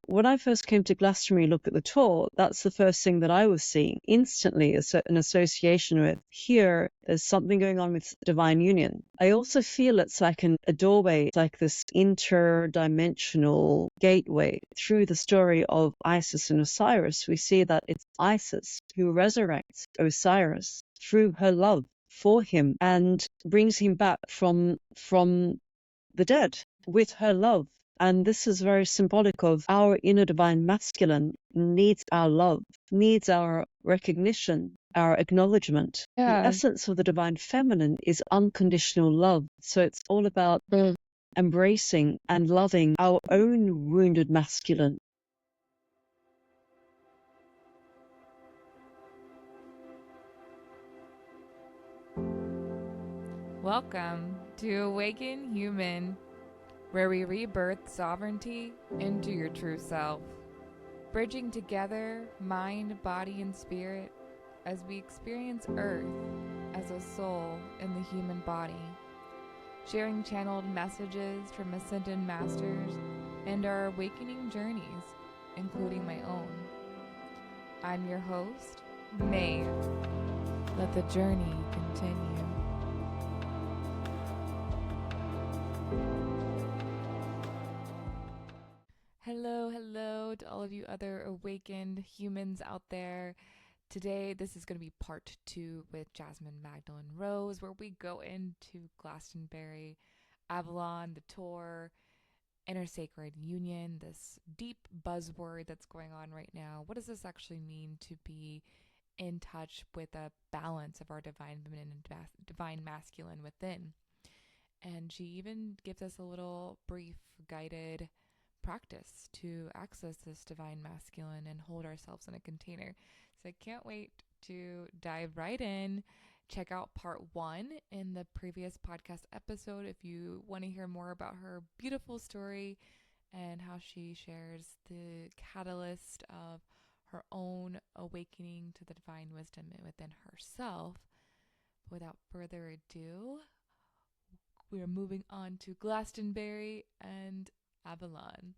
when I first came to Glastonbury, look at the Tor, that's the first thing that I was seeing instantly, an association with here. There's something going on with divine union. I also feel it's like a doorway, it's like this interdimensional gateway through the story of Isis and Osiris. We see that it's Isis who resurrects Osiris through her love for him and brings him back from the dead with her love. And this is very symbolic of our inner divine masculine needs our love, needs our recognition, our acknowledgement. Yeah. The essence of the divine feminine is unconditional love. So it's all about embracing and loving our own wounded masculine. Welcome to Awaken Human, where we rebirth sovereignty into your true self, bridging together mind, body, and spirit as we experience Earth as a soul in the human body, sharing channeled messages from ascended masters and our awakening journeys, including my own. I'm your host, Maeve. Let the journey continue. Hello to all of you other awakened humans out there. Today, this is going to be part 2 with Jasmin, Magdalene, Rose, where we go into Glastonbury, Avalon, the Tor, inner sacred union, this deep buzzword that's going on right now. What does this actually mean to be in touch with a balance of our divine feminine and divine masculine within? And she even gives us a little brief guided practice to access this divine masculine and hold ourselves in a container. So I can't wait to dive right in. Check out part 1 in the previous podcast episode if you want to hear more about her beautiful story and how she shares the catalyst of her own awakening to the divine wisdom within herself. Without further ado, we are moving on to Glastonbury and Avalon.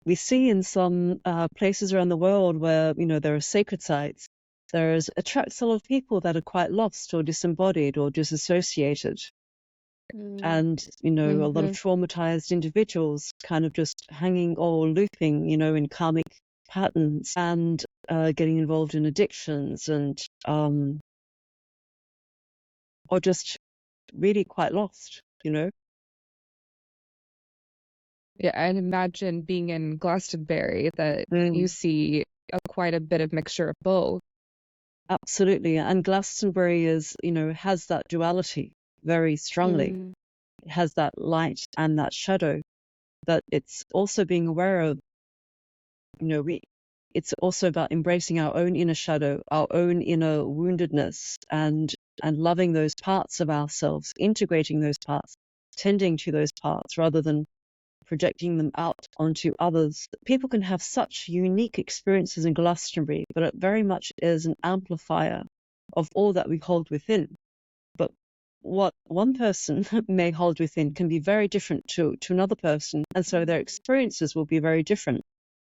We see in some places around the world where, there are sacred sites, attracts a lot of people that are quite lost or disembodied or disassociated. And, a lot of traumatized individuals kind of just hanging or looping, in karmic patterns and getting involved in addictions and or just really quite lost, Yeah, and imagine being in Glastonbury that you see quite a bit of mixture of both. Absolutely. And Glastonbury is, has that duality very strongly. It has that light and that shadow. But it's also being aware of, it's also about embracing our own inner shadow, our own inner woundedness, and loving those parts of ourselves, integrating those parts, tending to those parts rather than projecting them out onto others. People can have such unique experiences in Glastonbury, but it very much is an amplifier of all that we hold within. But what one person may hold within can be very different to another person, and so their experiences will be very different.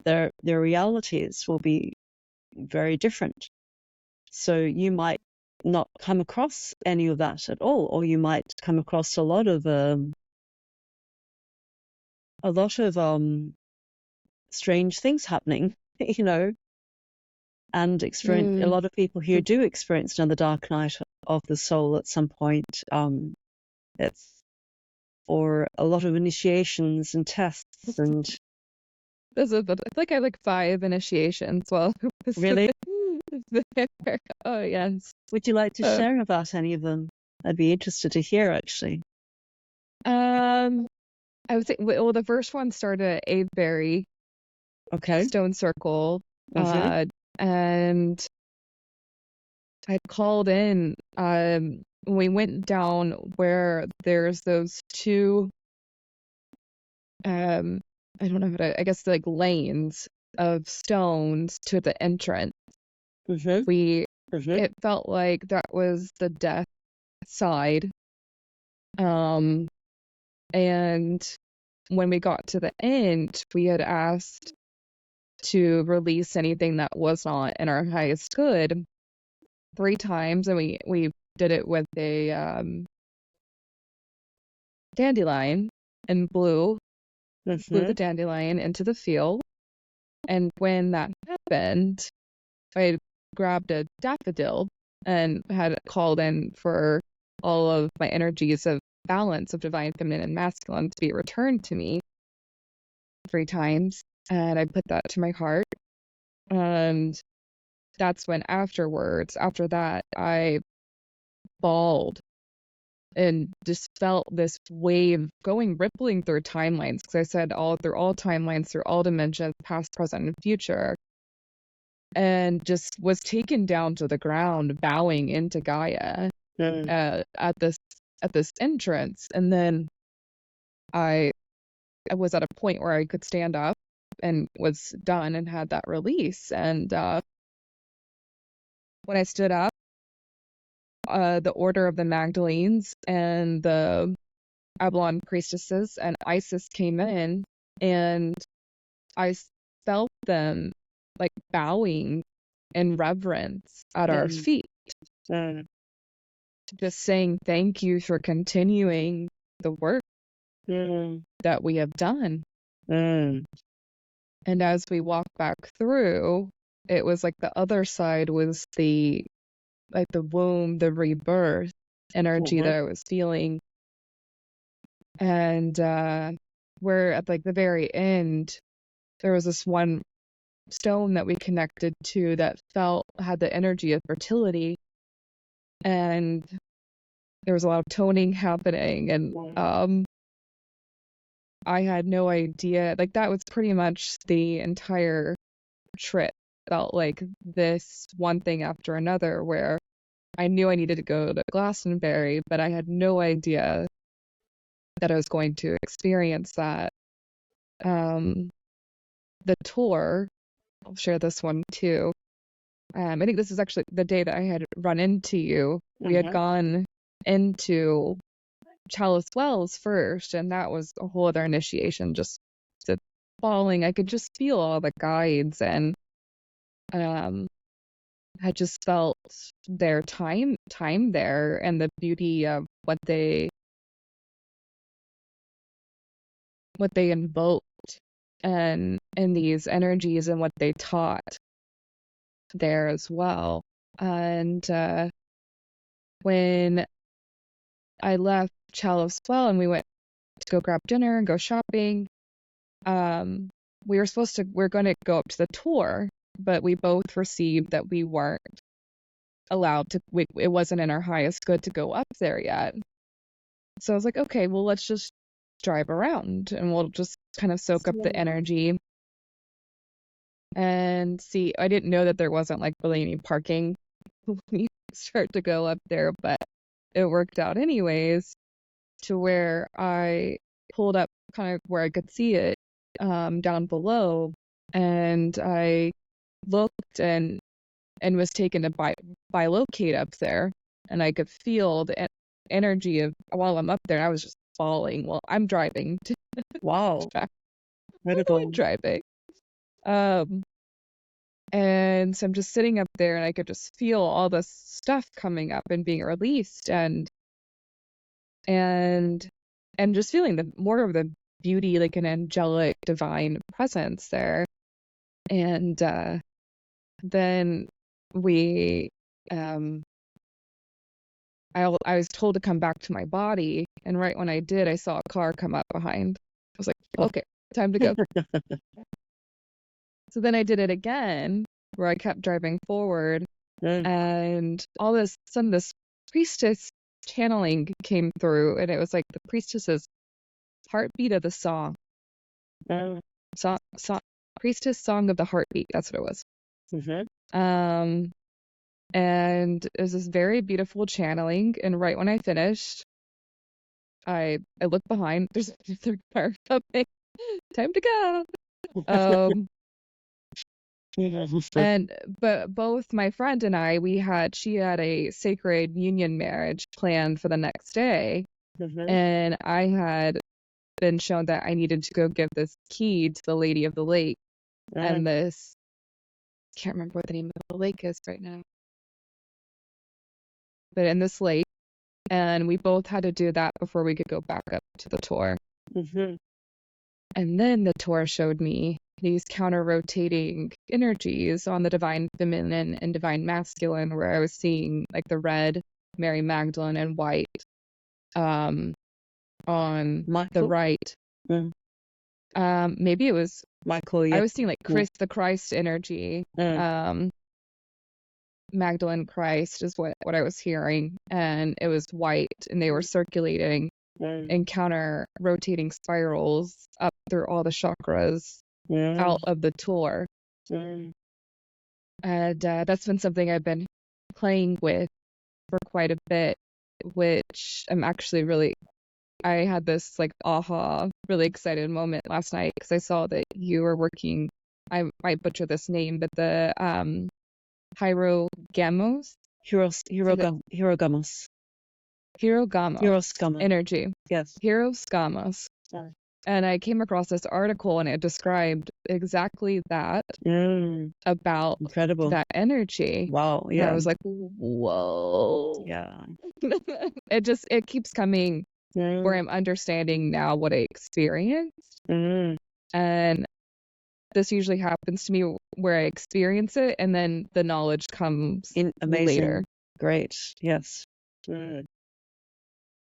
Their realities will be very different. So you might not come across any of that at all, or you might come across a lot of strange things happening, and experience. A lot of people here do experience another dark night of the soul at some point. It's or a lot of initiations and tests and. I think I like 5 initiations. Well, really? Oh yes. Would you like to share about any of them? I'd be interested to hear, actually. I would say, well, the first one started at Avebury, Stone Circle, and I called in. We went down where there's those 2. I don't know how to. I guess like lanes of stones to the entrance. It felt like that was the death side. And when we got to the end, we had asked to release anything that was not in our highest good 3 times, and we did it with a dandelion and blew the dandelion into the field. And when that happened, I grabbed a daffodil and had called in for all of my energies of balance of divine feminine and masculine to be returned to me 3 times. And I put that to my heart. And that's when after that, I bawled and just felt this wave rippling through timelines. Because I said through all timelines, through all dimensions, past, present, and future. And just was taken down to the ground, bowing into Gaia at this entrance. And then I was at a point where I could stand up and was done and had that release. And when I stood up, the Order of the Magdalenes and the Avalon Priestesses and Isis came in, and I felt them like bowing in reverence at our feet, just saying thank you for continuing the work that we have done. And as we walked back through, it was like the other side was the womb, the rebirth energy that I was feeling. And we're at like the very end, there was this one stone that we connected to that had the energy of fertility, and there was a lot of toning happening, and I had no idea. Like, that was pretty much the entire trip. Felt like this one thing after another, where I knew I needed to go to Glastonbury, but I had no idea that I was going to experience that. The tour, I'll share this one too. I think this is actually the day that I had run into you. We had gone into Chalice Wells first, and that was a whole other initiation, just the falling. I could just feel all the guides, and I just felt their time there, and the beauty of what they invoked, and these energies, and what they taught there as well. And when I left Chalice Well and we went to go grab dinner and go shopping, we were going to go up to the tour, but we both received that we weren't allowed to. It wasn't in our highest good to go up there yet. So I was like, okay, well, let's just drive around and we'll just kind of soak up the energy and see. I didn't know that there wasn't like really any parking when you start to go up there, but it worked out anyways, to where I pulled up kind of where I could see it down below, and I looked and was taken to bilocate up there, and I could feel the energy of, while I'm up there, I was just falling. Well, I'm driving. Wow. I'm driving. And so I'm just sitting up there, and I could just feel all this stuff coming up and being released, and just feeling more of the beauty, like an angelic divine presence there. And then we I was told to come back to my body, and right when I did, I saw a car come up behind. I was like, okay, time to go. So then I did it again, where I kept driving forward, and all this sudden this priestess channeling came through, and it was like the priestess's heartbeat of the song. Priestess Song of the Heartbeat, that's what it was. And it was this very beautiful channeling, and right when I finished, I looked behind. There's a third car coming. Time to go. But both my friend and I, she had a sacred union marriage planned for the next day, and I had been shown that I needed to go give this key to the Lady of the Lake and this, can't remember what the name of the lake is right now, but in this lake, and we both had to do that before we could go back up to the Tor. Mm-hmm. And then the Tor showed me these counter-rotating energies on the divine feminine and divine masculine, where I was seeing like the red Mary Magdalene and white on Michael? the right. Maybe it was Michael. Yeah. I was seeing like the Christ energy. Magdalene Christ is what I was hearing, and it was white, and they were circulating in counter rotating spirals up through all the chakras out of the Tor. And that's been something I've been playing with for quite a bit, which I'm actually really, I had this like aha, really excited moment last night because I saw that you were working, I might butcher this name, but the Hirogamos? Hirogamos. Hirogamos energy. Yes. Hirogamos. And I came across this article, and it described exactly that about incredible that energy. Wow. Yeah. And I was like, whoa. Yeah. It keeps coming where I'm understanding now what I experienced. And this usually happens to me where I experience it, and then the knowledge comes later. Great. Yes.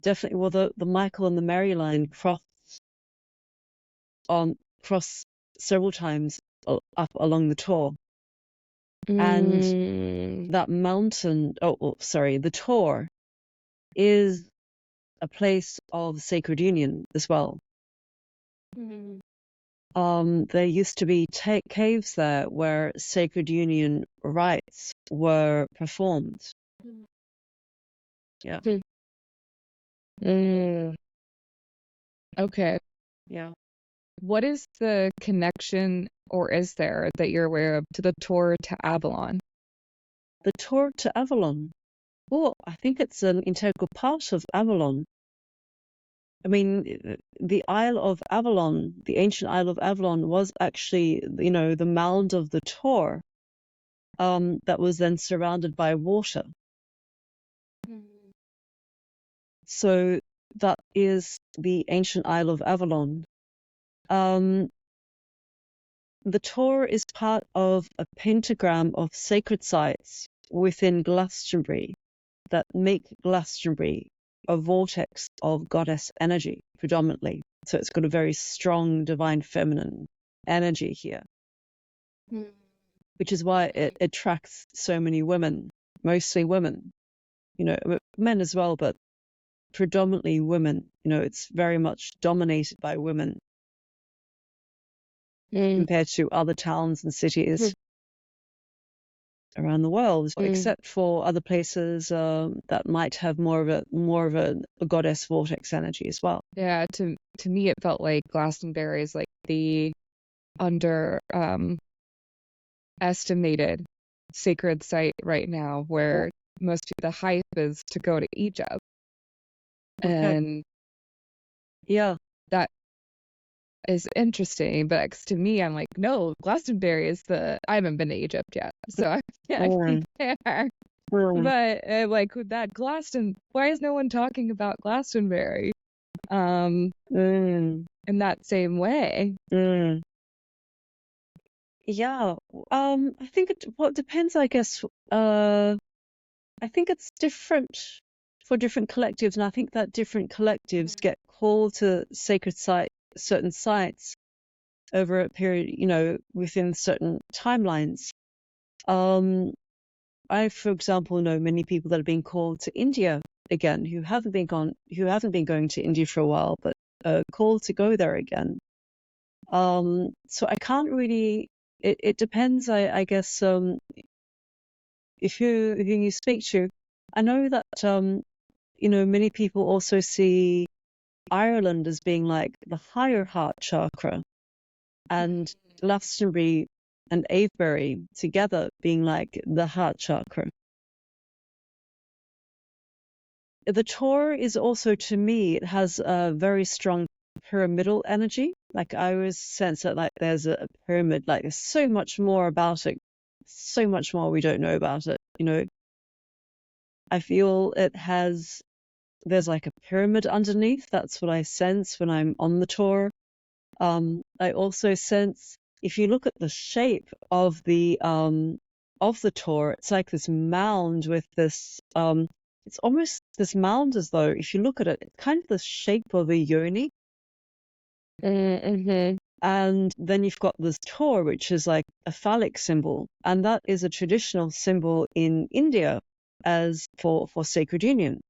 Definitely. Well, the Michael and the Mary line cross several times up along the Tor. And that mountain, the Tor is a place of sacred union as well. There used to be caves there where sacred union rites were performed. Yeah. Okay. Yeah. What is the connection, or is there, that you're aware of, to the Tor to Avalon? The Tor to Avalon? Well, I think it's an integral part of Avalon. I mean, the Isle of Avalon, the ancient Isle of Avalon, was actually, the mound of the Tor that was then surrounded by water. So that is the ancient Isle of Avalon. The Tor is part of a pentagram of sacred sites within Glastonbury that make Glastonbury a vortex of goddess energy predominantly. So it's got a very strong divine feminine energy here, which is why it attracts so many women, mostly women, men as well, but predominantly women. It's very much dominated by women compared to other towns and cities around the world, except for other places that might have more of a goddess vortex energy as well. Yeah, to me it felt like Glastonbury is like the estimated sacred site right now, where most of the hype is to go to Egypt. And yeah, that is interesting, but to me, I'm like, no, Glastonbury is I haven't been to Egypt yet, so I can't compare. But like with that why is no one talking about Glastonbury in that same way? Yeah, I think it depends, I guess. I think it's different for different collectives, and I think that different collectives get called to certain sites over a period, within certain timelines. I, for example, know many people that have been called to India again, who haven't been going to India for a while, but called to go there again. So I can't really. It depends, I guess. If you speak to, I know that many people also see Ireland as being like the higher heart chakra, and Glastonbury and Avebury together being like the heart chakra. The Tor is also, to me, it has a very strong pyramidal energy. Like I always sense that like there's a pyramid, like there's so much more about it, so much more we don't know about it. I feel there's like a pyramid underneath. That's what I sense when I'm on the tour. I also sense, if you look at the shape of the tour, it's like this mound with this it's almost this mound, as though if you look at it, it's kind of the shape of a yoni. Mm-hmm. And then you've got this tour, which is like a phallic symbol, and that is a traditional symbol in India as for sacred union.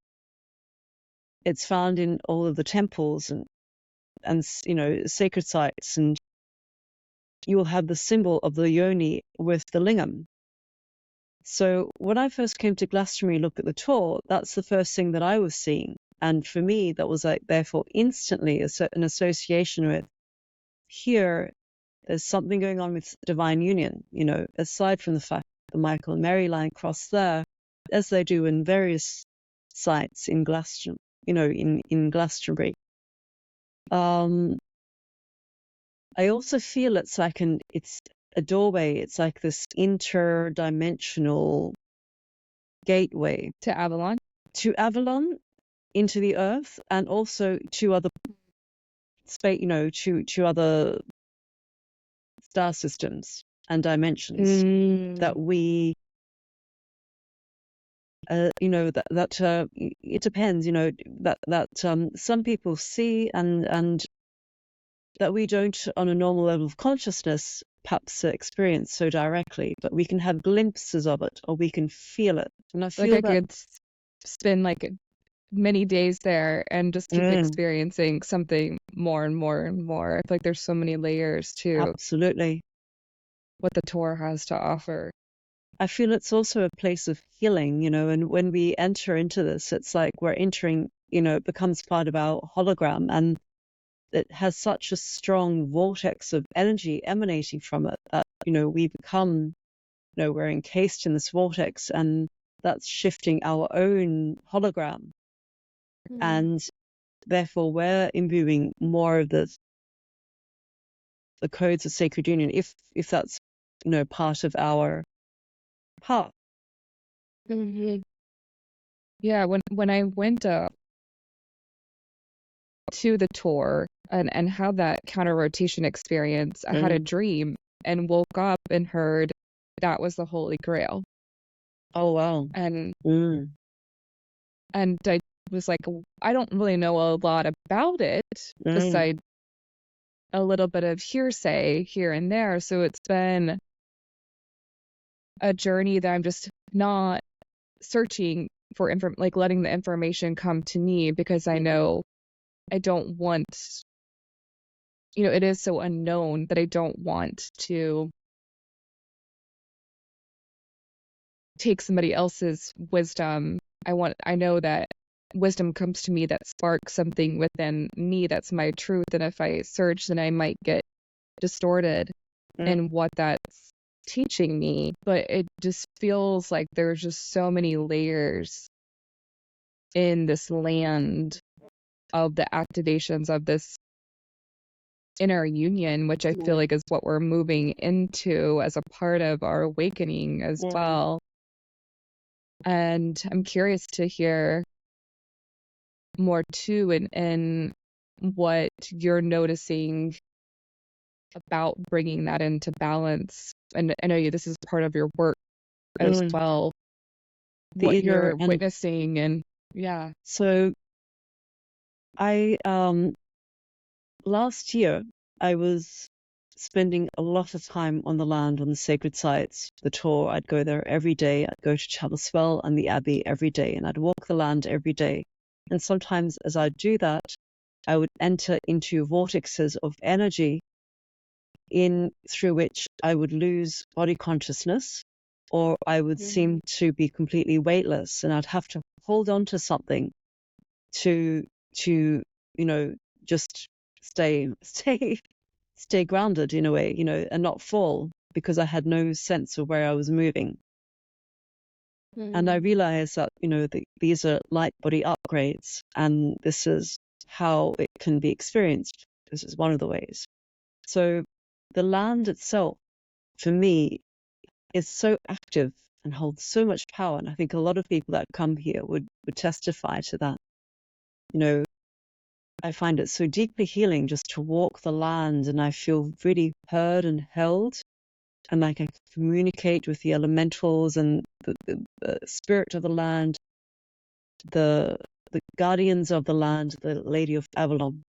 It's found in all of the temples and sacred sites, and you will have the symbol of the yoni with the lingam. So when I first came to Glastonbury, look at the tour, that's the first thing that I was seeing. And for me, that was like, therefore, instantly an association with here, there's something going on with divine union, aside from the fact that the Michael and Mary line cross there, as they do in various sites in in Glastonbury. I also feel it's a doorway. It's like this interdimensional gateway To Avalon? to Avalon, into the earth, and also to other space, to other star systems and dimensions that we, it depends, that some people see and that we don't, on a normal level of consciousness, perhaps experience so directly, but we can have glimpses of it, or we can feel it. And I feel Like I could spend like many days there and just keep experiencing something more and more and more. I feel like there's so many layers to absolutely what the tour has to offer. I feel it's also a place of healing, and when we enter into this, it's like we're entering, it becomes part of our hologram, and it has such a strong vortex of energy emanating from it that, we become, we're encased in this vortex, and that's shifting our own hologram. And therefore we're imbuing more of the codes of sacred union, if that's, part of our path. Yeah, when I went to the tour and had that counter rotation experience, I had a dream and woke up and heard that was the Holy Grail. Oh wow. And I was like, I don't really know a lot about it besides a little bit of hearsay here and there. So it's been a journey that I'm just not searching for like letting the information come to me, because I know I don't want, it is so unknown that I don't want to take somebody else's wisdom. I know that wisdom comes to me that sparks something within me that's my truth, and if I search, then I might get distorted in what that's teaching me. But it just feels like there's just so many layers in this land of the activations of this inner union, which I feel like is what we're moving into as a part of our awakening as well. And I'm curious to hear more too, and what you're noticing about bringing that into balance. And I know this is part of your work as well, what you're witnessing. And yeah. So I last year I was spending a lot of time on the land, on the sacred sites, the tour. I'd go there every day. I'd go to Chalice-Well and the Abbey every day, and I'd walk the land every day. And sometimes as I'd do that, I would enter into vortexes of energy through which I would lose body consciousness, or I would seem to be completely weightless, and I'd have to hold on to something to just stay grounded in a way, and not fall, because I had no sense of where I was moving. And I realized that, these are light body upgrades, and this is how it can be experienced. This is one of the ways. So the land itself, for me, is so active and holds so much power. And I think a lot of people that come here would testify to that. You know, I find it so deeply healing just to walk the land, and I feel really heard and held, and like I communicate with the elementals and the spirit of the land, the guardians of the land, the Lady of Avalon.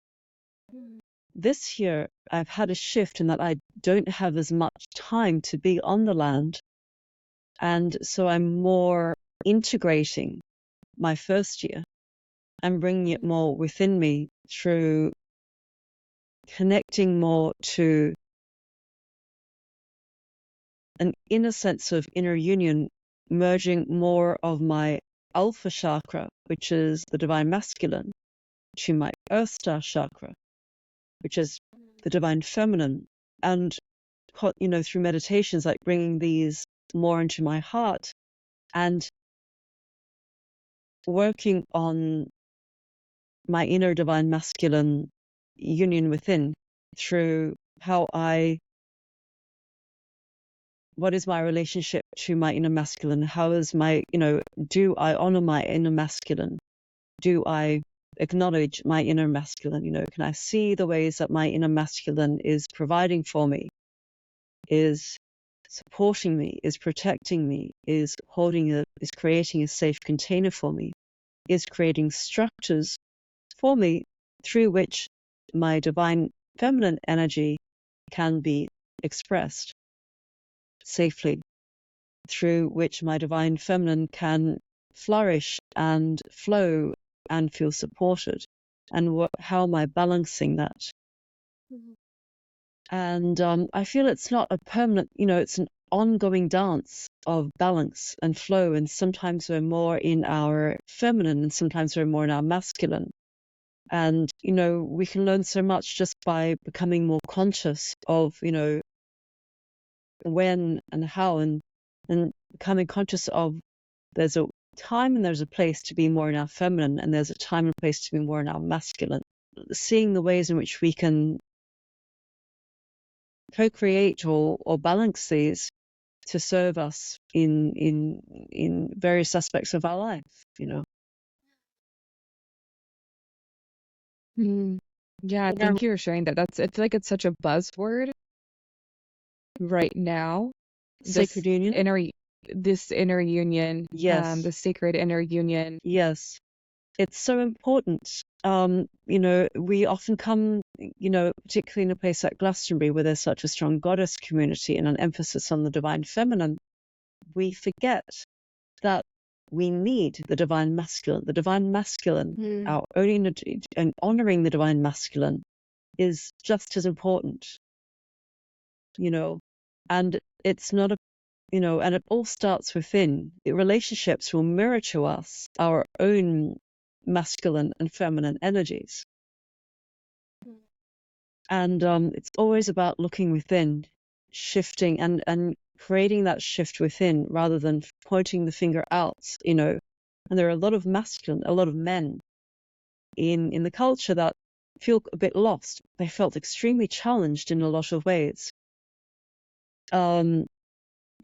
This year, I've had a shift in that I don't have as much time to be on the land, and so I'm more integrating my first year and bringing it more within me through connecting more to an inner sense of inner union, merging more of my alpha chakra, which is the divine masculine, to my earth star chakra, which is the divine feminine. And, you know, through meditations, like bringing these more into my heart and working on my inner divine masculine union within through what is my relationship to my inner masculine? How is my, do I honor my inner masculine? Do I acknowledge my inner masculine? Can I see the ways that my inner masculine is providing for me, is supporting me, is protecting me, is creating a safe container for me, is creating structures for me through which my divine feminine energy can be expressed safely, through which my divine feminine can flourish and flow and feel supported, and how am I balancing that? And I feel it's not a permanent, it's an ongoing dance of balance and flow, and sometimes we're more in our feminine and sometimes we're more in our masculine. And, we can learn so much just by becoming more conscious of, when and how, and becoming conscious of there's a time and there's a place to be more in our feminine, and there's a time and place to be more in our masculine. Seeing the ways in which we can co-create or balance these to serve us in various aspects of our life, Yeah, thank you for sharing that. It's like it's such a buzzword right now. Sacred union. This inner union. Yes. The sacred inner union. Yes. It's so important. We often come, particularly in a place like Glastonbury, where there's such a strong goddess community and an emphasis on the divine feminine, we forget that we need the divine masculine. The divine masculine, our own energy, and honoring the divine masculine is just as important, and it's not and it all starts within. The relationships will mirror to us our own masculine and feminine energies. And it's always about looking within, shifting and creating that shift within rather than pointing the finger out, And there are a lot of men in the culture that feel a bit lost. They felt extremely challenged in a lot of ways.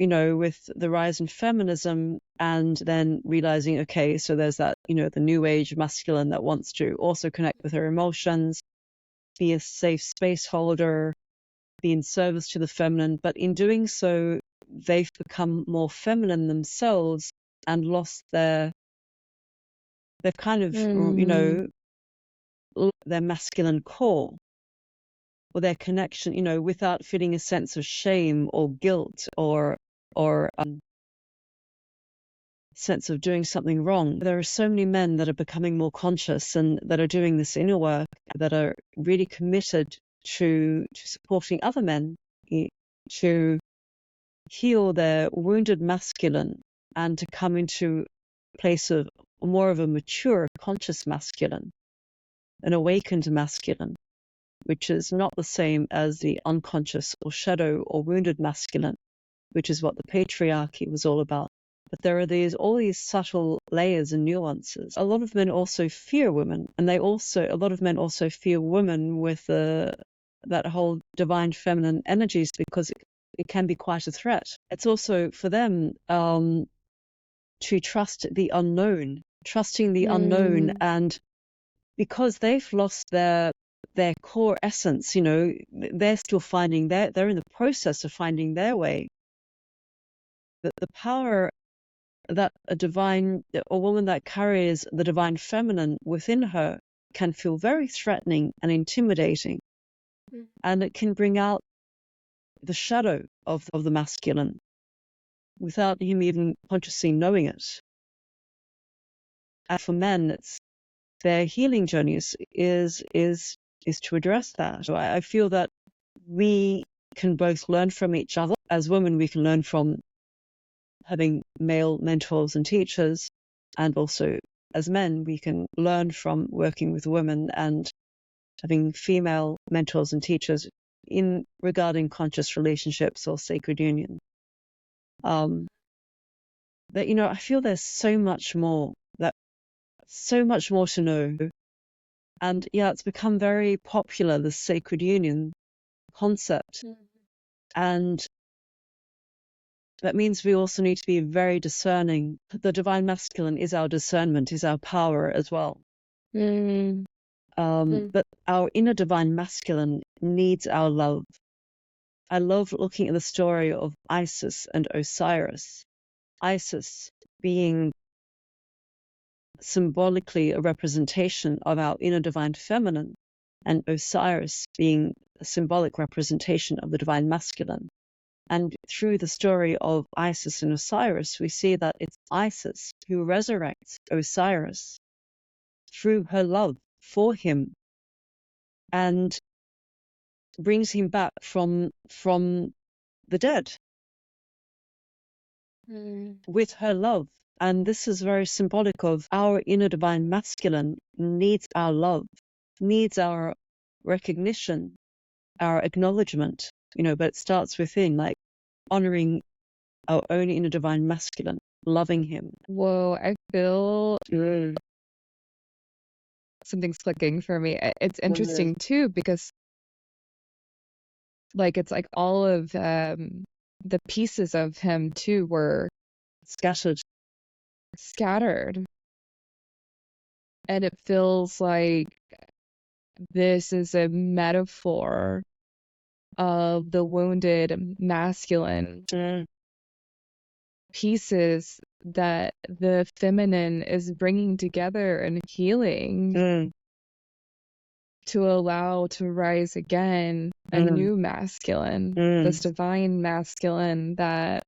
With the rise in feminism, and then realizing, okay, so there's that, the new age masculine that wants to also connect with her emotions, be a safe space holder, be in service to the feminine. But in doing so, they've become more feminine themselves and lost they've kind of, their masculine core or their connection, without feeling a sense of shame or guilt or sense of doing something wrong. There are so many men that are becoming more conscious and that are doing this inner work, that are really committed to supporting other men to heal their wounded masculine and to come into a place of more of a mature, conscious masculine, an awakened masculine, which is not the same as the unconscious or shadow or wounded masculine, which is what the patriarchy was all about. But there are all these subtle layers and nuances. A lot of men also fear women, and a lot of men also fear women with that whole divine feminine energies, because it can be quite a threat. It's also for them to trust the unknown, trusting the unknown, and because they've lost their core essence, they're still finding they're in the process of finding their way. The power that a woman that carries the divine feminine within her can feel very threatening and intimidating, and it can bring out the shadow of the masculine without him even consciously knowing it. And for men, it's their healing journey is to address that. So I feel that we can both learn from each other. As women, we can learn from having male mentors and teachers, and also as men, we can learn from working with women and having female mentors and teachers in regarding conscious relationships or sacred union. That I feel there's so much more to know. And it's become very popular, the sacred union concept. And that means we also need to be very discerning. The divine masculine is our discernment, is our power as well. But our inner divine masculine needs our love. I love looking at the story of Isis and Osiris. Isis being symbolically a representation of our inner divine feminine, and Osiris being a symbolic representation of the divine masculine. And through the story of Isis and Osiris, we see that it's Isis who resurrects Osiris through her love for him and brings him back from the dead with her love. And this is very symbolic of our inner divine masculine needs our love, needs our recognition, our acknowledgement, but it starts within, like honoring our own inner divine masculine, loving him. Whoa, I feel something's clicking for me. It's interesting too, because it's like all of the pieces of him too were Scattered. And it feels like this is a metaphor of the wounded masculine pieces that the feminine is bringing together and healing to allow to rise again a new masculine, this divine masculine that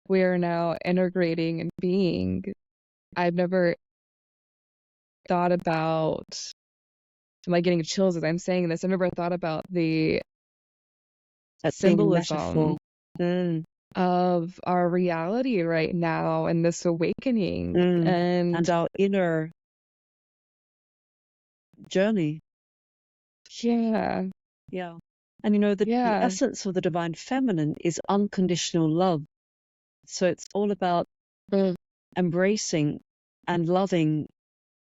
we are now integrating and being. I've never thought about, I'm like getting chills as I'm saying this, I've never thought about the symbolism of our reality right now and this awakening and our inner journey. Yeah. And the essence of the divine feminine is unconditional love. So it's all about embracing and loving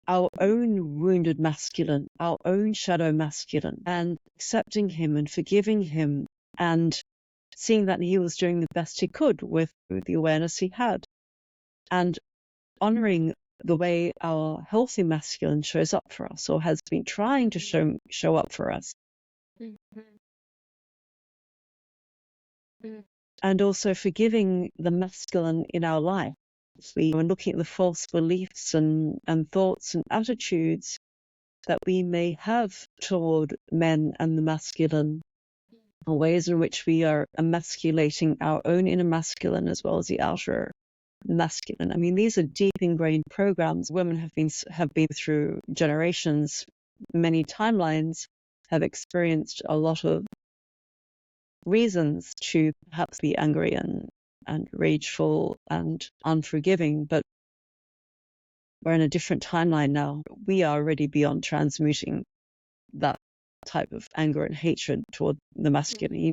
our own wounded masculine, our own shadow masculine, and accepting him and forgiving him and seeing that he was doing the best he could with the awareness he had, and honoring the way our healthy masculine shows up for us or has been trying to show up for us. And also forgiving the masculine in our life. We are looking at the false beliefs and thoughts and attitudes that we may have toward men and the masculine, or ways in which we are emasculating our own inner masculine as well as the outer masculine. I mean, these are deep ingrained programs women have been through generations, many timelines, have experienced a lot of reasons to perhaps be angry and rageful and unforgiving, but we're in a different timeline now. We are already beyond transmuting that type of anger and hatred toward the masculine,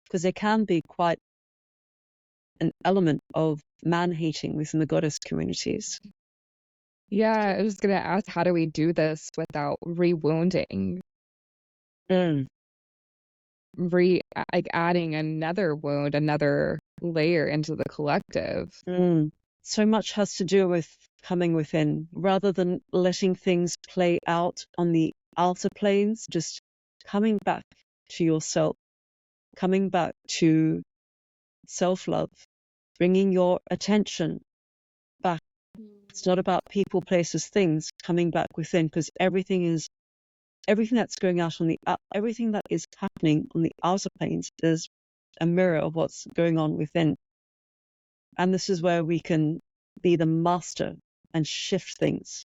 because they can be quite an element of man-hating within the goddess communities. Yeah, I was going to ask, how do we do this without re-wounding? Like adding another wound, another layer into the collective. So much has to do with coming within, rather than letting things play out on the outer planes, just coming back to yourself, coming back to self-love, bringing your attention back. It's not about people, places, things, coming back within, because everything that's going out on everything that is happening on the outer planes is a mirror of what's going on within. And this is where we can be the master and shift things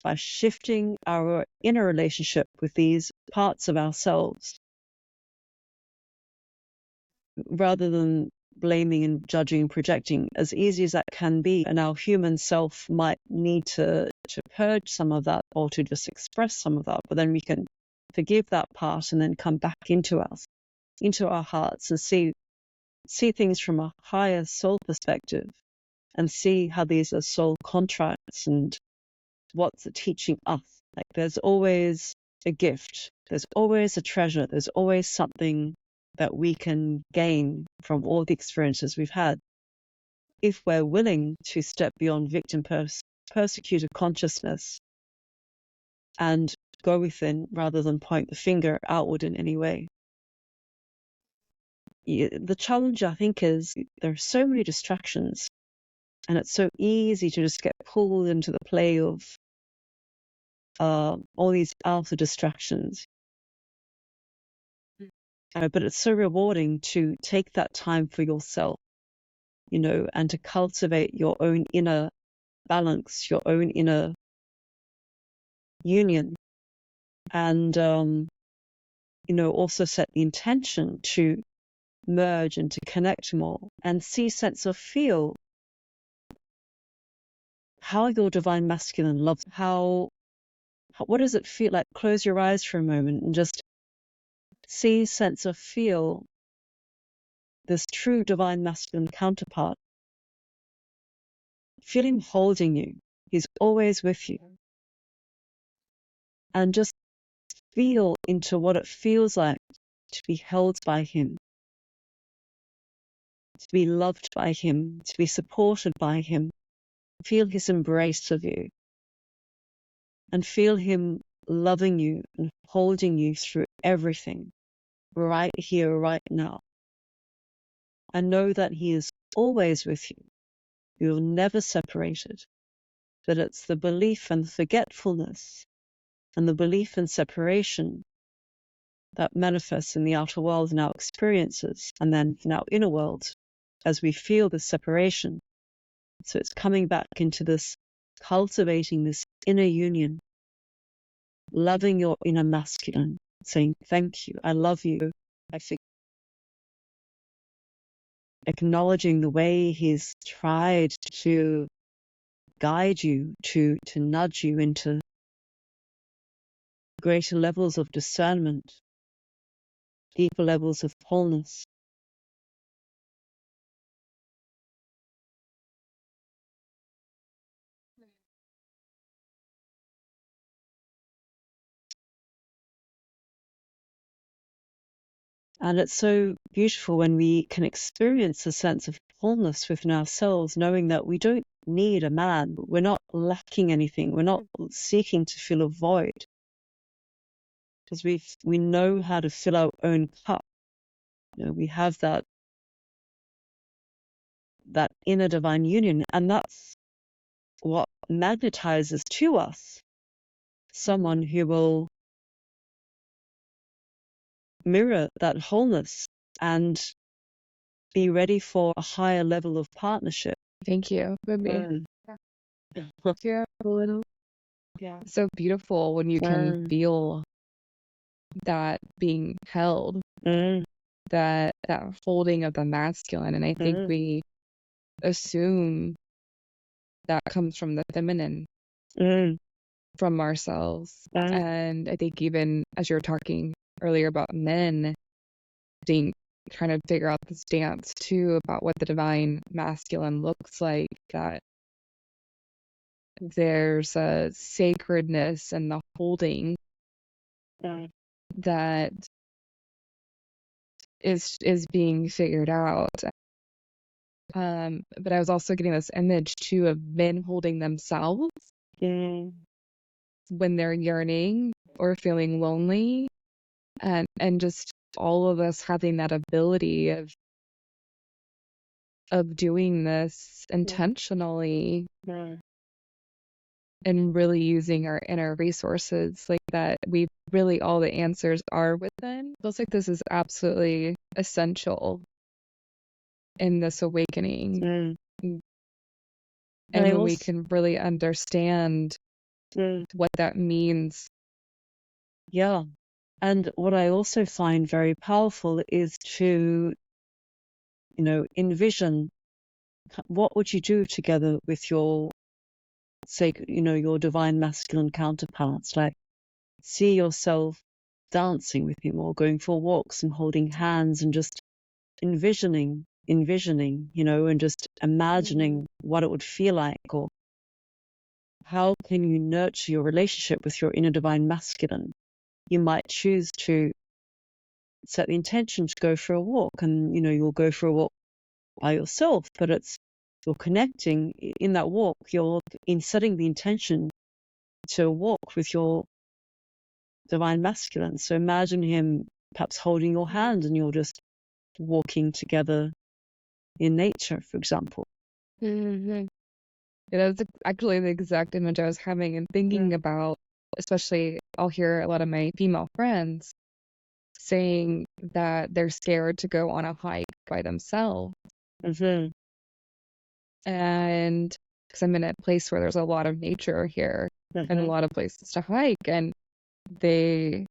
by shifting our inner relationship with these parts of ourselves, rather than blaming and judging and projecting, as easy as that can be. And our human self might need to purge some of that, or to just express some of that, but then we can forgive that part and then come back into our hearts and see things from a higher soul perspective, and see how these are soul contracts and what's it teaching us. Like, there's always a gift, there's always a treasure, there's always something that we can gain from all the experiences we've had, if we're willing to step beyond victim persecutor consciousness and go within, rather than point the finger outward in any way. The challenge, I think, is there are so many distractions, and it's so easy to just get pulled into the play of all these outer distractions. But it's so rewarding to take that time for yourself, and to cultivate your own inner balance, your own inner union, and also set the intention to merge and to connect more, and see, sense, or feel how your divine masculine loves. What does it feel like? Close your eyes for a moment and just see, sense, or feel this true divine masculine counterpart. Feel him holding you. He's always with you. And just feel into what it feels like to be held by him, to be loved by him, to be supported by him. Feel his embrace of you, and feel him loving you and holding you through everything, right here, right now. And know that he is always with you. You're never separated. That it's the belief and the forgetfulness and the belief in separation that manifests in the outer world, in our experiences, and then in our inner world as we feel this separation. So it's coming back into this, cultivating this inner union, loving your inner masculine, saying, thank you, I love you, acknowledging the way he's tried to guide you, to nudge you into greater levels of discernment, deeper levels of wholeness. And it's so beautiful when we can experience a sense of wholeness within ourselves, knowing that we don't need a man. We're not lacking anything. We're not seeking to fill a void, because we know how to fill our own cup. We have that inner divine union, and that's what magnetizes to us someone who will mirror that wholeness and be ready for a higher level of partnership. Thank you. Yeah, a little. Yeah. So beautiful when you can feel that being held, that holding of the masculine. And I think we assume that comes from the feminine, from ourselves. And I think even as you were talking earlier about men, I think trying to figure out this dance too about what the divine masculine looks like, that there's a sacredness and the holding that is being figured out. But I was also getting this image too of men holding themselves when they're yearning or feeling lonely, and just all of us having that ability of doing this intentionally and really using our inner resources, like that we really, all the answers are within. It feels like this is absolutely essential in this awakening. And when we can really understand what that means. Yeah. And what I also find very powerful is to, envision what would you do together with your, your divine masculine counterparts. Like, see yourself dancing with him or going for walks and holding hands and just envisioning, and just imagining what it would feel like, or how can you nurture your relationship with your inner divine masculine. You might choose to set the intention to go for a walk, and you'll go for a walk by yourself, but you're connecting in that walk, you're in setting the intention to walk with your divine masculine. So imagine him perhaps holding your hand and you're just walking together in nature, for example. Yeah, that was actually the exact image I was having and thinking about. Especially, I'll hear a lot of my female friends saying that they're scared to go on a hike by themselves. And because I'm in a place where there's a lot of nature here and a lot of places to hike, and they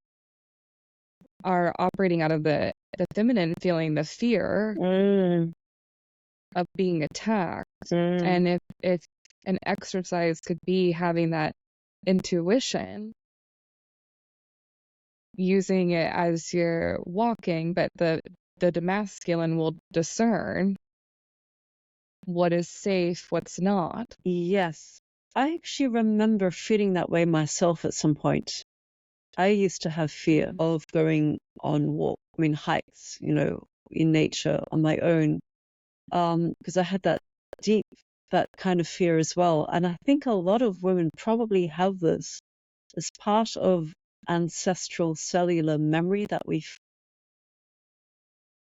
are operating out of the feminine, feeling the fear of being attacked. And if an exercise could be having that intuition, using it as you're walking, but the masculine will discern what is safe, what's not. Yes. I actually remember feeling that way myself at some point. I used to have fear of going on hikes, in nature on my own, because I had that kind of fear as well. And I think a lot of women probably have this as part of ancestral cellular memory that we've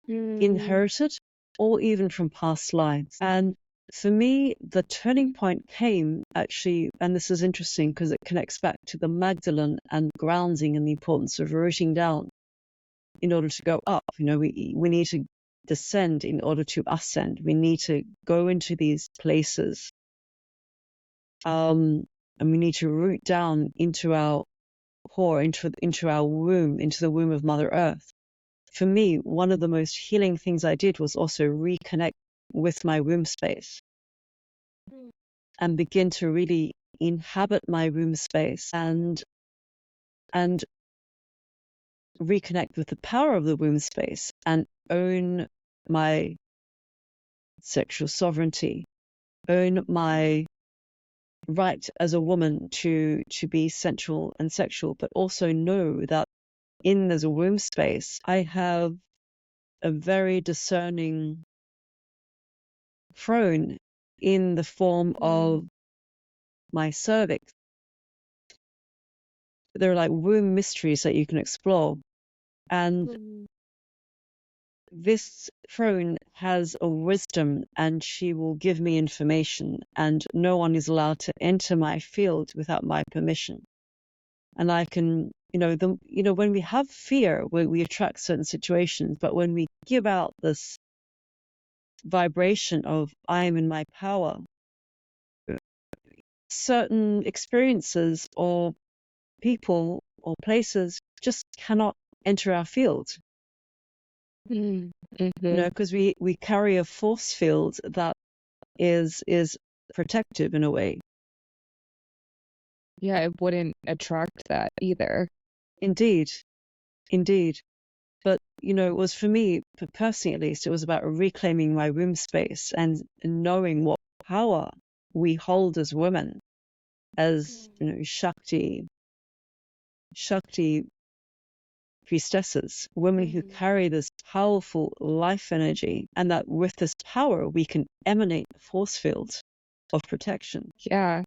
inherited, or even from past lives. And for me, the turning point came actually, and this is interesting because it connects back to the Magdalene and grounding and the importance of rooting down in order to go up. We need to descend in order to ascend. We need to go into these places, and we need to root down into our core, into our womb, into the womb of Mother Earth. For me, one of the most healing things I did was also reconnect with my womb space and begin to really inhabit my womb space and reconnect with the power of the womb space and own my sexual sovereignty, own my right as a woman to be sensual and sexual, but also know that there's a womb space, I have a very discerning throne in the form of my cervix. There are like womb mysteries that you can explore. And this throne has a wisdom, and she will give me information, and no one is allowed to enter my field without my permission. And I can, when we have fear, we attract certain situations, but when we give out this vibration of I am in my power, certain experiences or people or places just cannot enter our field. Because we carry a force field that is protective in a way. Yeah, it wouldn't attract that either. Indeed. But, it was for me, personally at least, it was about reclaiming my womb space and knowing what power we hold as women, as Shakti priestesses, women who carry this powerful life energy, and that with this power we can emanate a force field of protection. Yeah.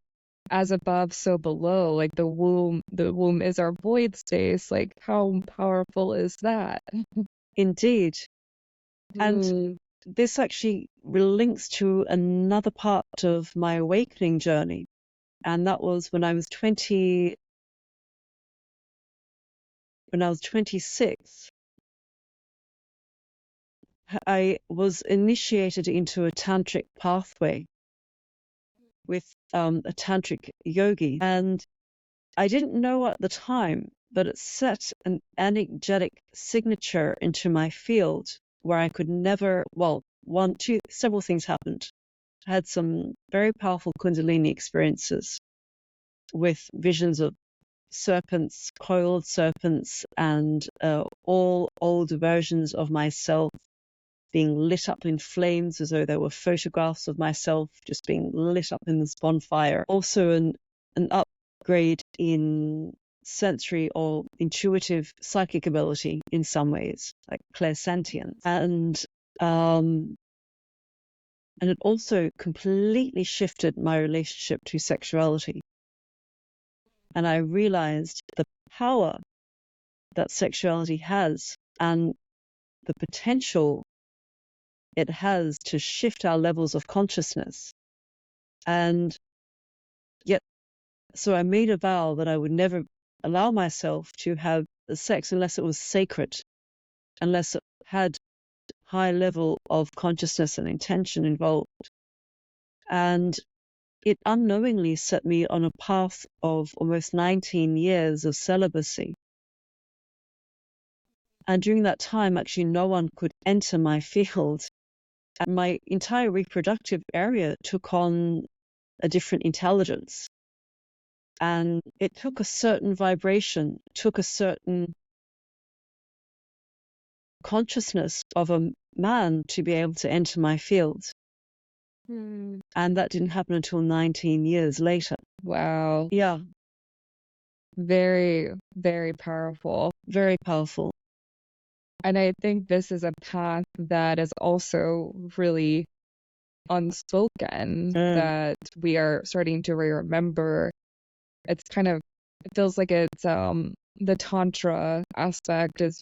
As above, so below. Like the womb is our void space. Like how powerful is that? Indeed. And this actually links to another part of my awakening journey. And that was when I was 26. I was initiated into a tantric pathway with a tantric yogi. And I didn't know at the time, but it set an energetic signature into my field where I could never, several things happened. I had some very powerful Kundalini experiences with visions of serpents, coiled serpents, and all old versions of myself being lit up in flames as though there were photographs of myself just being lit up in this bonfire. Also an upgrade in sensory or intuitive psychic ability in some ways, like clairsentience. And it also completely shifted my relationship to sexuality. And I realized the power that sexuality has and the potential it has to shift our levels of consciousness. And yet, so I made a vow that I would never allow myself to have sex unless it was sacred, unless it had high level of consciousness and intention involved. And it unknowingly set me on a path of almost 19 years of celibacy. And during that time, actually, no one could enter my field. And my entire reproductive area took on a different intelligence. And it took a certain vibration, took a certain consciousness of a man to be able to enter my field. And that didn't happen until 19 years later. Wow. Yeah. Very, very powerful. Very powerful. And I think this is a path that is also really unspoken, that we are starting to remember. It feels like it's the Tantra aspect is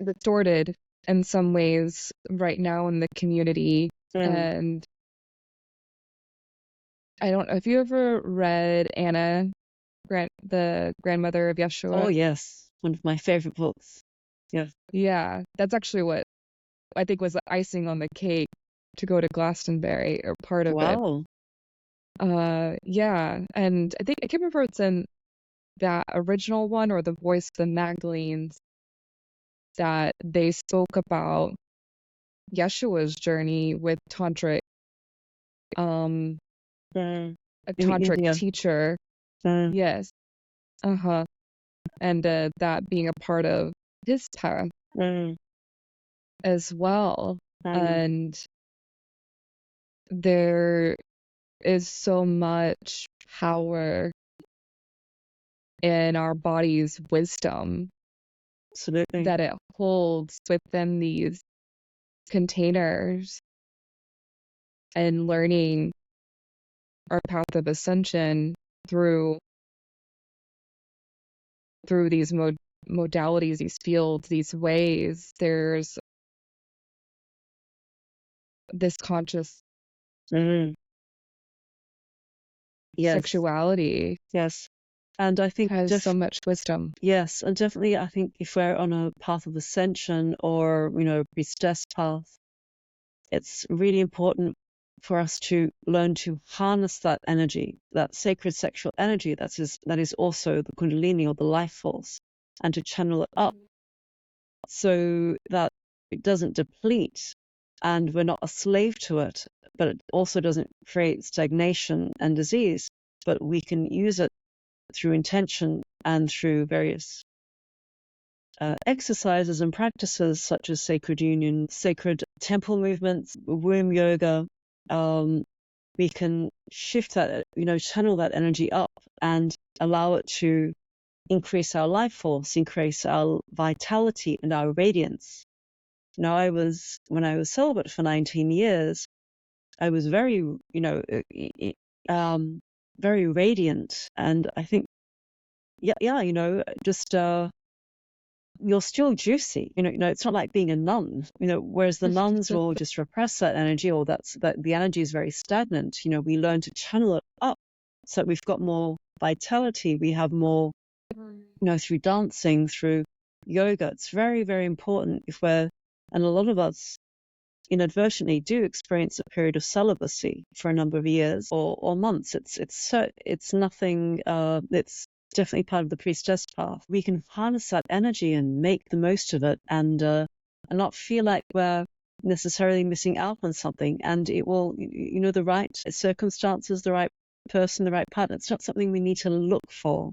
distorted in some ways right now in the community. And I don't know if you ever read Anna, the grandmother of Yeshua. Oh, yes. One of my favorite books. Yeah. Yeah. That's actually what I think was the icing on the cake to go to Glastonbury, or part of it. Wow. Yeah. And I can't remember if it's in that original one or the Voice of the Magdalenes, that they spoke about Yeshua's journey with tantric, a tantric teacher. Yes. And that being a part of his path as well. And there is so much power in our body's wisdom. Absolutely. That it holds within these containers, and learning our path of ascension through these modalities, these fields, these ways. There's this conscious sexuality. Yes. And I think has so much wisdom. Yes, and definitely I think if we're on a path of ascension or, priestess path, it's really important for us to learn to harness that energy, that sacred sexual energy that is also the Kundalini or the life force, and to channel it up so that it doesn't deplete and we're not a slave to it, but it also doesn't create stagnation and disease, but we can use it through intention and through various exercises and practices such as sacred union, sacred temple movements, womb yoga, we can shift that, channel that energy up and allow it to increase our life force, increase our vitality and our radiance. When I was celibate for 19 years, I was very, very radiant. And I think, just, you're still juicy. It's not like being a nun, whereas the nuns will just repress that energy, or that the energy is very stagnant. We learn to channel it up so we've got more vitality. We have more, through dancing, through yoga. It's very, very important and a lot of us inadvertently do experience a period of celibacy for a number of years or months. It's nothing. It's definitely part of the priestess path. We can harness that energy and make the most of it, and not feel like we're necessarily missing out on something. And it will, the right circumstances, the right person, the right partner. It's not something we need to look for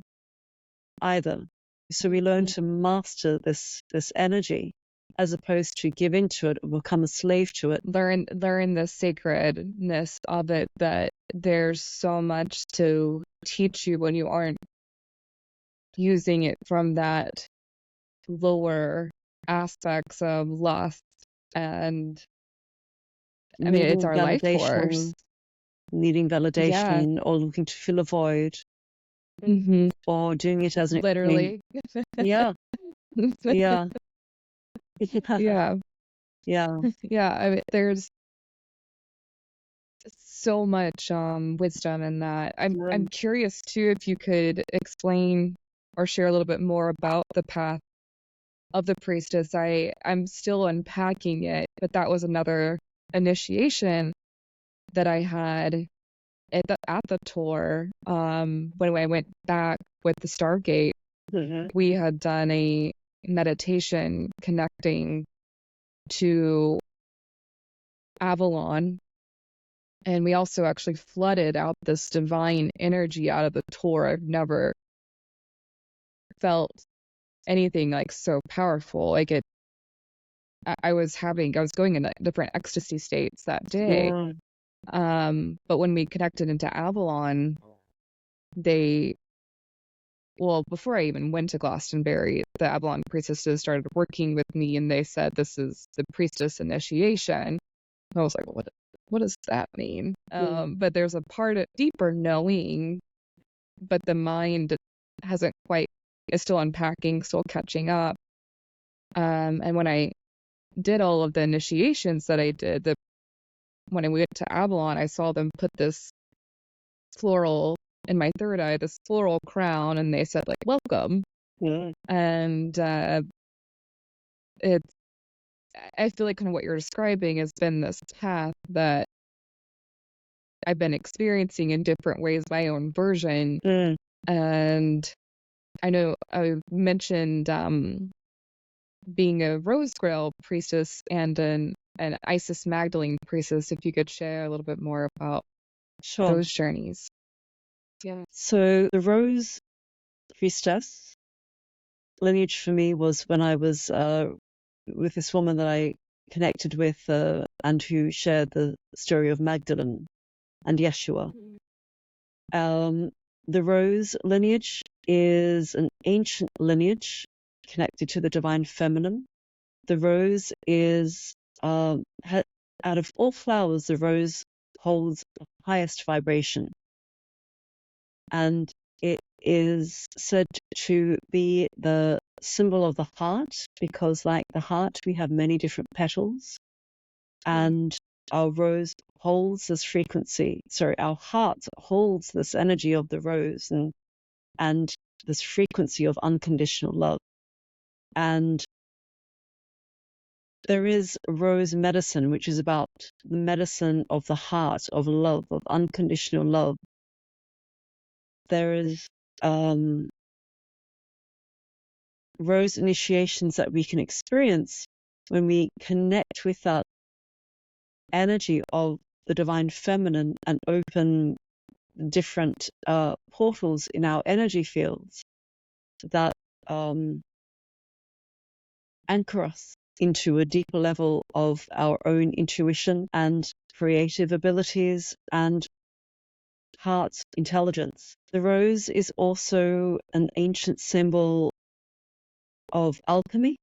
either. So we learn to master this energy, as opposed to give into it or become a slave to it. Learn the sacredness of it, that there's so much to teach you when you aren't using it from that lower aspects of lust. And I mean, it's our life force. Needing validation, or looking to fill a void, or doing it as an literally. Yeah. Yeah. Yeah. Yeah. Yeah. I mean, there's so much wisdom in that. I'm curious too if you could explain or share a little bit more about the path of the priestess. I'm still unpacking it, but that was another initiation that I had at the tour. When I went back with the Stargate, we had done a meditation connecting to Avalon, and we also actually flooded out this divine energy out of the tour. I've never felt anything like so powerful. Like I was going in different ecstasy states that day. But when we connected into Avalon, before I even went to Glastonbury, the Avalon priestesses started working with me, and they said, this is the priestess initiation. I was like, well, what does that mean? But there's a part of deeper knowing, but the mind is still unpacking, still catching up. And when I did all of the initiations that I did, when I went to Avalon, I saw them put this floral in my third eye, this floral crown, and they said, like, welcome. And I feel like kind of what you're describing has been this path that I've been experiencing in different ways, my own version. And I know I mentioned being a Rose Grail priestess and an Isis Magdalene priestess. If you could share a little bit more about those journeys. Yeah. So the Rose priestess lineage for me was when I was with this woman that I connected with, and who shared the story of Magdalene and Yeshua. The Rose lineage is an ancient lineage connected to the divine feminine. The rose is, out of all flowers, the rose holds the highest vibration. And it is said to be the symbol of the heart, because like the heart, we have many different petals. And our rose holds this frequency. Sorry, our heart holds this energy of the rose and this frequency of unconditional love. And there is rose medicine, which is about the medicine of the heart, of love, of unconditional love. There is rose initiations that we can experience when we connect with that energy of the divine feminine and open different portals in our energy fields that anchor us into a deeper level of our own intuition and creative abilities and heart intelligence. The rose is also an ancient symbol of alchemy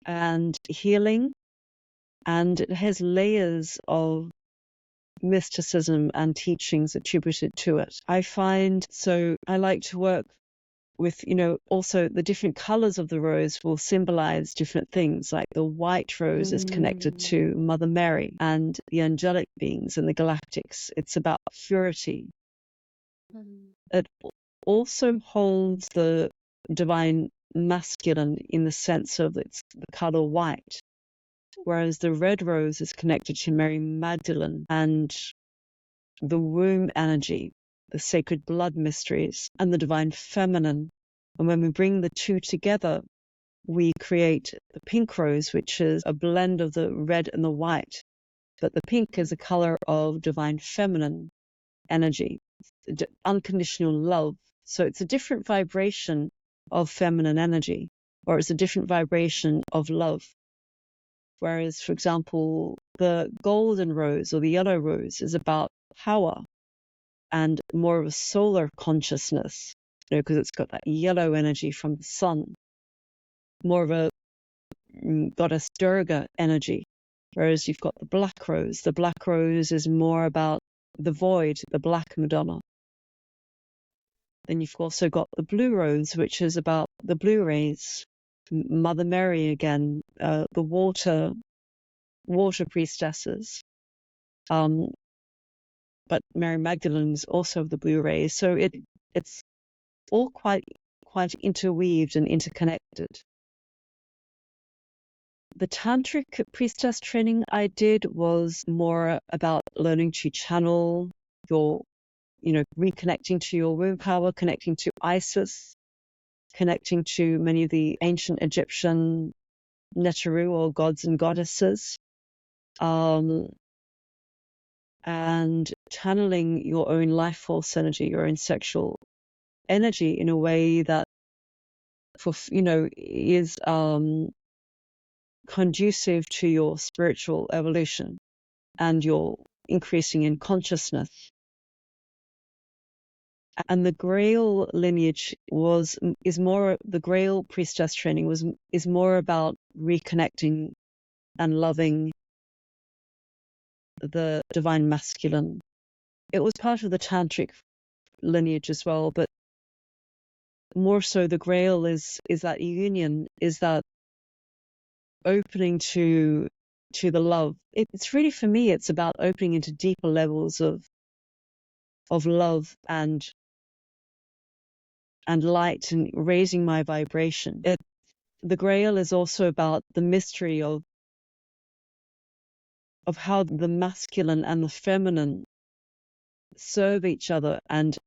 and healing, and it has layers of mysticism and teachings attributed to it. I like to work with, also the different colors of the rose will symbolize different things. Like the white rose is connected to Mother Mary and the angelic beings and the galactics. It's about purity. It also holds the divine masculine in the sense of it's the color white, whereas the red rose is connected to Mary Magdalene and the womb energy, the sacred blood mysteries, and the divine feminine. And when we bring the two together, we create the pink rose, which is a blend of the red and the white. But the pink is a color of divine feminine energy, unconditional love. So it's a different vibration of feminine energy, or it's a different vibration of love. Whereas, for example, the golden rose or the yellow rose is about power and more of a solar consciousness, because it's got that yellow energy from the sun, more of a goddess Durga energy. Whereas you've got the black rose. The black rose is more about the void, the black Madonna. Then you've also got the blue rose, which is about the blue rays, Mother Mary again, the water priestesses. But Mary Magdalene is also of the blue rays. So it's all quite interweaved and interconnected. The tantric priestess training I did was more about learning to channel your, reconnecting to your womb power, connecting to Isis, connecting to many of the ancient Egyptian Neteru or gods and goddesses, and channeling your own life force energy, your own sexual energy in a way that, is conducive to your spiritual evolution and your increasing in consciousness. And the Grail lineage the Grail priestess training is more about reconnecting and loving the divine masculine. It was part of the tantric lineage as well, but more so the Grail is that union, is that opening to the love. It's really, for me, it's about opening into deeper levels of love and light and raising my vibration. The Grail is also about the mystery of how the masculine and the feminine serve each other and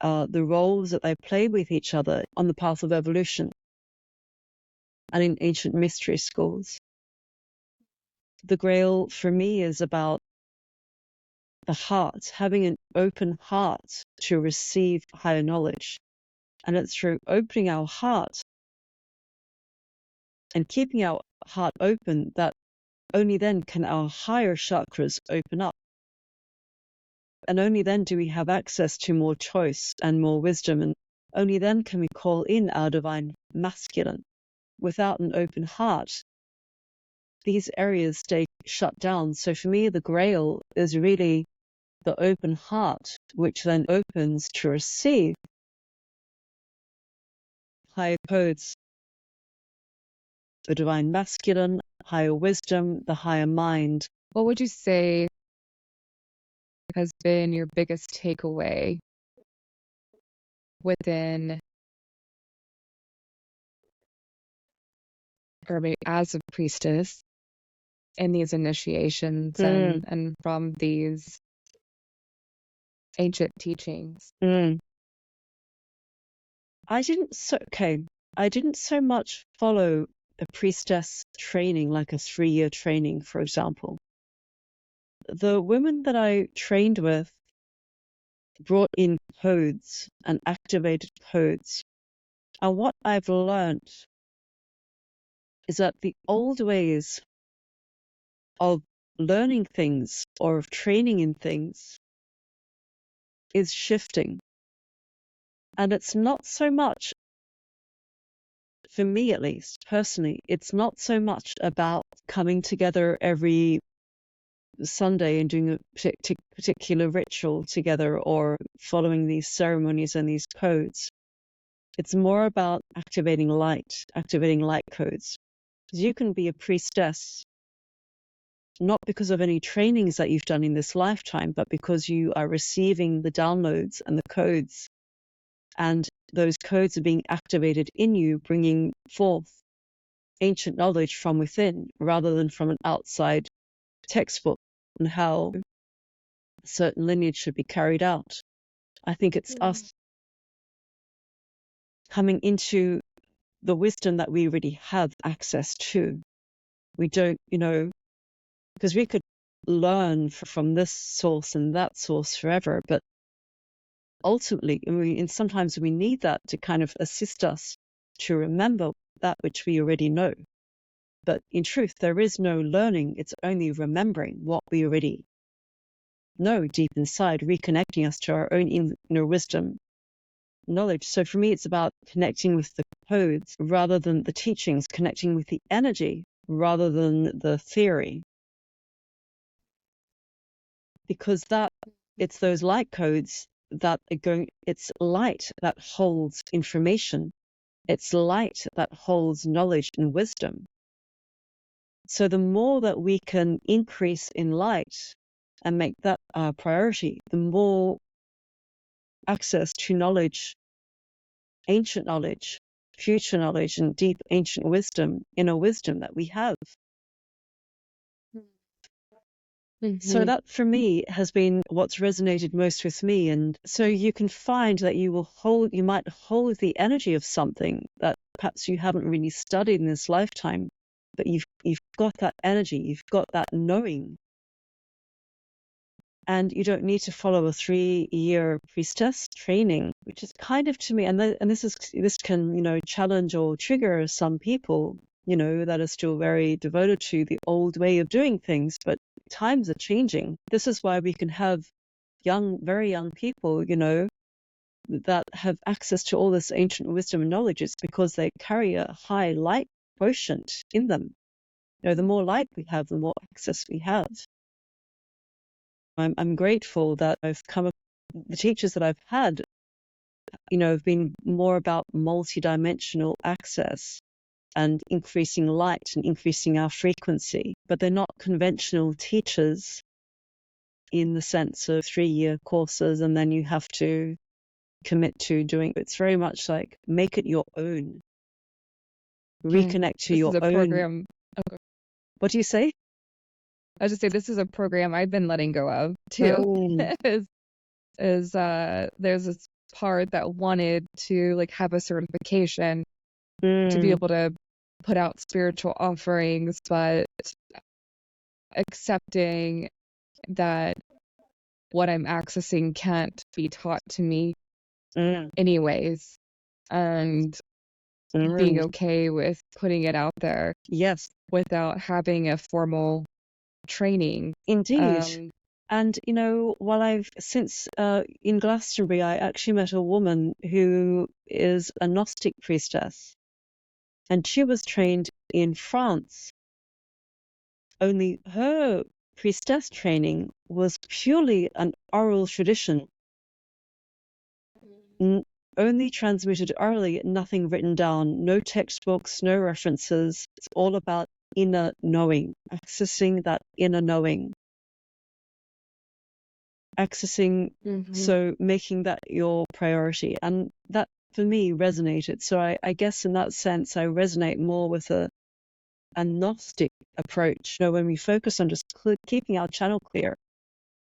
the roles that they play with each other on the path of evolution and in ancient mystery schools. The Grail for me is about the heart, having an open heart to receive higher knowledge. And it's through opening our heart and keeping our heart open that only then can our higher chakras open up. And only then do we have access to more choice and more wisdom. And only then can we call in our divine masculine. Without an open heart, these areas stay shut down. So for me, the Grail is really the open heart, which then opens to receive higher codes, the divine masculine, higher wisdom, the higher mind. What would you say has been your biggest takeaway within, or maybe as a priestess, in these initiations and from these ancient teachings? I didn't so much follow a priestess training, like a 3-year training, for example. The women that I trained with brought in codes and activated codes. And what I've learned is that the old ways of learning things or of training in things is shifting. And it's not so much, for me at least, personally, it's not so much about coming together every Sunday and doing a particular ritual together or following these ceremonies and these codes. It's more about activating light codes. Because you can be a priestess not because of any trainings that you've done in this lifetime, but because you are receiving the downloads and the codes, and those codes are being activated in you, bringing forth ancient knowledge from within rather than from an outside textbook on how a certain lineage should be carried out. I think it's us coming into the wisdom that we already have access to. We don't, because we could learn from this source and that source forever, but ultimately, and sometimes we need that to kind of assist us to remember that which we already know. But in truth, there is no learning. It's only remembering what we already know deep inside, reconnecting us to our own inner wisdom, knowledge. So for me, it's about connecting with the codes rather than the teachings, connecting with the energy rather than the theory. Because it's those light codes that are going, it's light that holds information. It's light that holds knowledge and wisdom. So the more that we can increase in light and make that our priority, the more access to knowledge, ancient knowledge, future knowledge, and deep ancient wisdom, inner wisdom that we have. So that for me has been what's resonated most with me. And so you can find that you might hold the energy of something that perhaps you haven't really studied in this lifetime, but you've got that energy, you've got that knowing. And you don't need to follow a 3-year priestess training, which is kind of, to me, and this can, challenge or trigger some people, that are still very devoted to the old way of doing things, but times are changing. This is why we can have very young people, that have access to all this ancient wisdom and knowledge. It's because they carry a high light quotient in them. The more light we have, the more access we have. I'm grateful that the teachers that I've had, have been more about multidimensional access and increasing light and increasing our frequency, but they're not conventional teachers in the sense of 3-year courses and then you have to commit to doing it. It's very much like make it your own. Reconnect to your own program. Okay. What do you say? I just say this is a program I've been letting go of too. There's this part that wanted to have a certification to be able to put out spiritual offerings, but accepting that what I'm accessing can't be taught to me anyways, and being okay with putting it out there. Yes. Without having a formal training. Indeed. And, while since in Glastonbury, I actually met a woman who is a Gnostic priestess. And she was trained in France. Only her priestess training was purely an oral tradition. Only transmitted orally, nothing written down, no textbooks, no references. It's all about inner knowing, accessing that inner knowing. So making that your priority. And that, for me, resonated. So I guess in that sense, I resonate more with a Gnostic approach. When we focus on just keeping our channel clear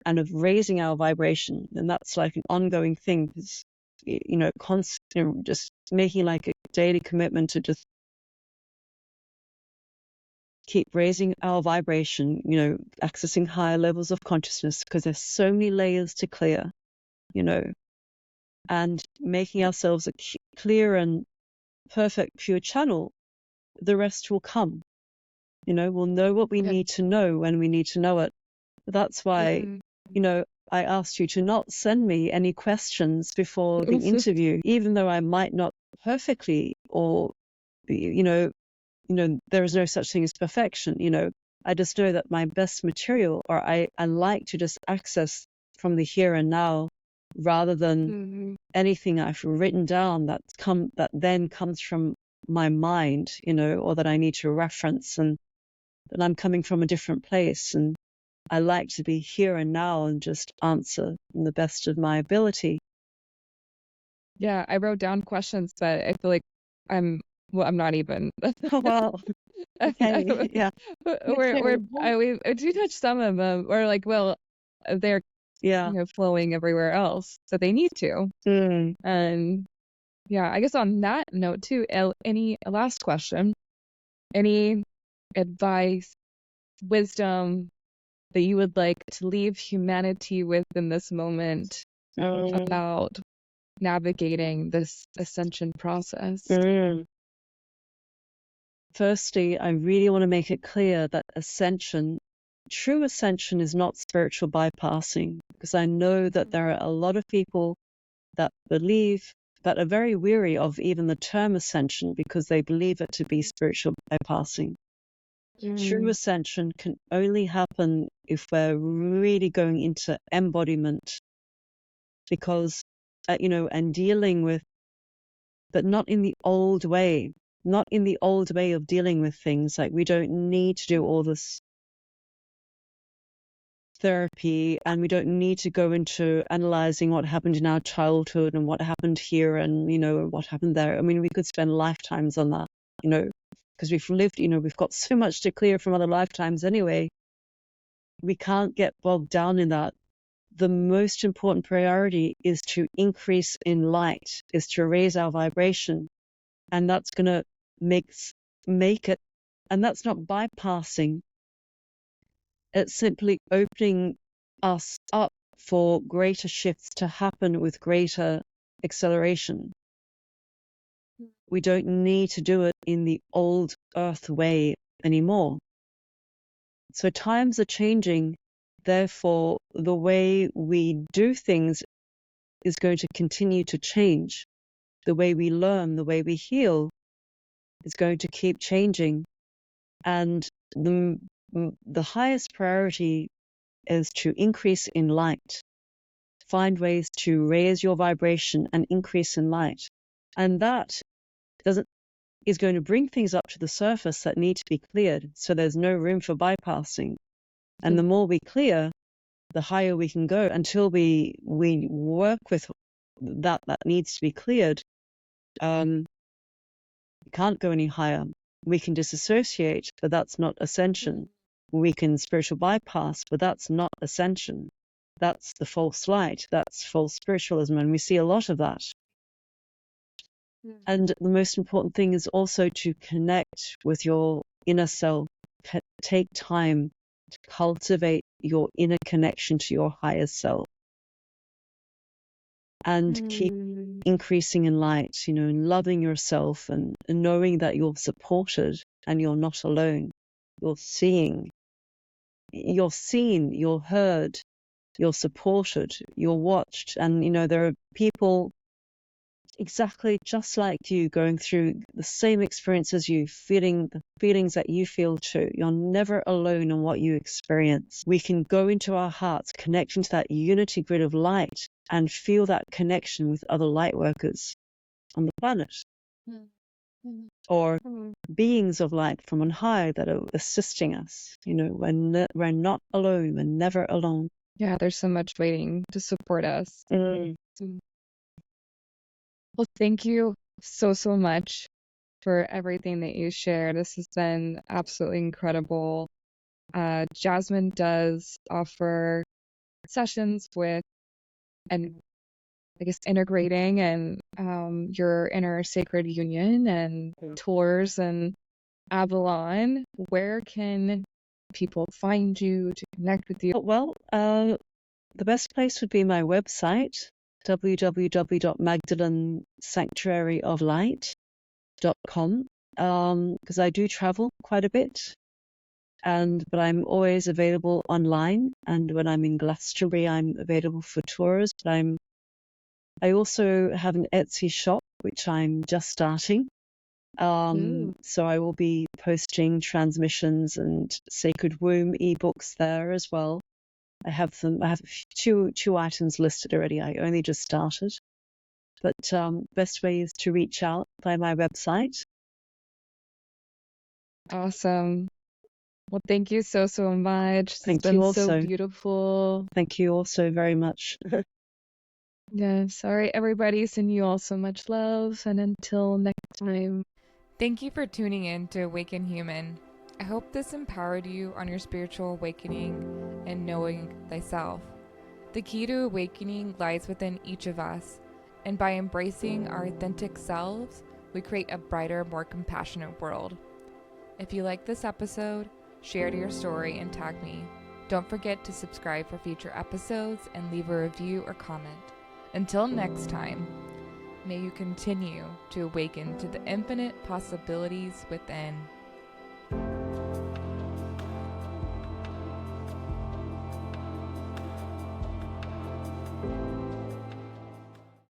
and of raising our vibration, and that's like an ongoing thing, because, constant, just making like a daily commitment to just keep raising our vibration, accessing higher levels of consciousness, because there's so many layers to clear, and making ourselves a clear and perfect pure channel the rest will come. We'll know what we need to know when we need to know it. That's why, I asked you to not send me any questions before the interview, even though I might not perfectly, or, there is no such thing as perfection. I just know that my best material, or I like to just access from the here and now, rather than anything I've written down that then comes from my mind, or that I need to reference, and that I'm coming from a different place. And I like to be here and now and just answer in the best of my ability. Yeah, I wrote down questions, but I feel like I'm not even. Oh, wow. Okay. Yeah. We do touch some of them, or like, well, they're flowing everywhere else, so they need to. And yeah, I guess on that note too, any last question, any advice, wisdom that you would like to leave humanity with in this moment about navigating this ascension process? Firstly, I really want to make it clear that true ascension is not spiritual bypassing, because I know that there are a lot of people that are very weary of even the term ascension, because they believe it to be spiritual bypassing. True ascension can only happen if we're really going into embodiment, because, and dealing with, but not in the old way, of dealing with things. Like, we don't need to do all this therapy, and we don't need to go into analyzing what happened in our childhood and what happened here and, what happened there. I mean, we could spend lifetimes on that, because we've lived, we've got so much to clear from other lifetimes anyway. We can't get bogged down in that. The most important priority is to increase in light, is to raise our vibration. And that's going to make it, and that's not bypassing. It's simply opening us up for greater shifts to happen with greater acceleration. We don't need to do it in the old earth way anymore. So times are changing. Therefore, the way we do things is going to continue to change. The way we learn, the way we heal is going to keep changing. And the highest priority is to increase in light. Find ways to raise your vibration and increase in light. And that is going to bring things up to the surface that need to be cleared. So there's no room for bypassing. And the more we clear, the higher we can go, until we work with that needs to be cleared. We can't go any higher. We can disassociate, but that's not ascension. We can spiritual bypass, but that's not ascension. That's the false light. That's false spiritualism, and we see a lot of that. And the most important thing is also to connect with your inner self. Take time to cultivate your inner connection to your higher self. And keep increasing in light, and loving yourself, and knowing that you're supported and you're not alone. You're seen, you're heard, you're supported, you're watched. And, there are people exactly just like you, going through the same experience as you, feeling the feelings that you feel too. You're never alone in what you experience. We can go into our hearts, connect into that unity grid of light, and feel that connection with other light workers on the planet, or beings of light from on high that are assisting us. We're not alone. We're never alone. Yeah, there's so much waiting to support us. Well, thank you so much for everything that you shared. This has been absolutely incredible. Jasmin does offer sessions with, and I guess, integrating and your inner sacred union, and tours and Avalon. Where can people find you to connect with you? Well, the best place would be my website, www.magdalenesanctuaryoflight.com. because I do travel quite a bit, but I'm always available online. And when I'm in Glastonbury, I'm available for tours. But I also have an Etsy shop which I'm just starting. So I will be posting transmissions and Sacred Womb ebooks there as well. I have two items listed already. I only just started. But best way is to reach out by my website. Awesome. Well, thank you so much. It's Thank been you also. so beautiful. Thank you also very much. Yeah, sorry, everybody. Send you all so much love. And until next time. Thank you for tuning in to Awaken Human. I hope this empowered you on your spiritual awakening and knowing thyself. The key to awakening lies within each of us, and by embracing our authentic selves, we create a brighter, more compassionate world. If you like this episode, share your story and tag me. Don't forget to subscribe for future episodes and leave a review or comment. Until next time, may you continue to awaken to the infinite possibilities within.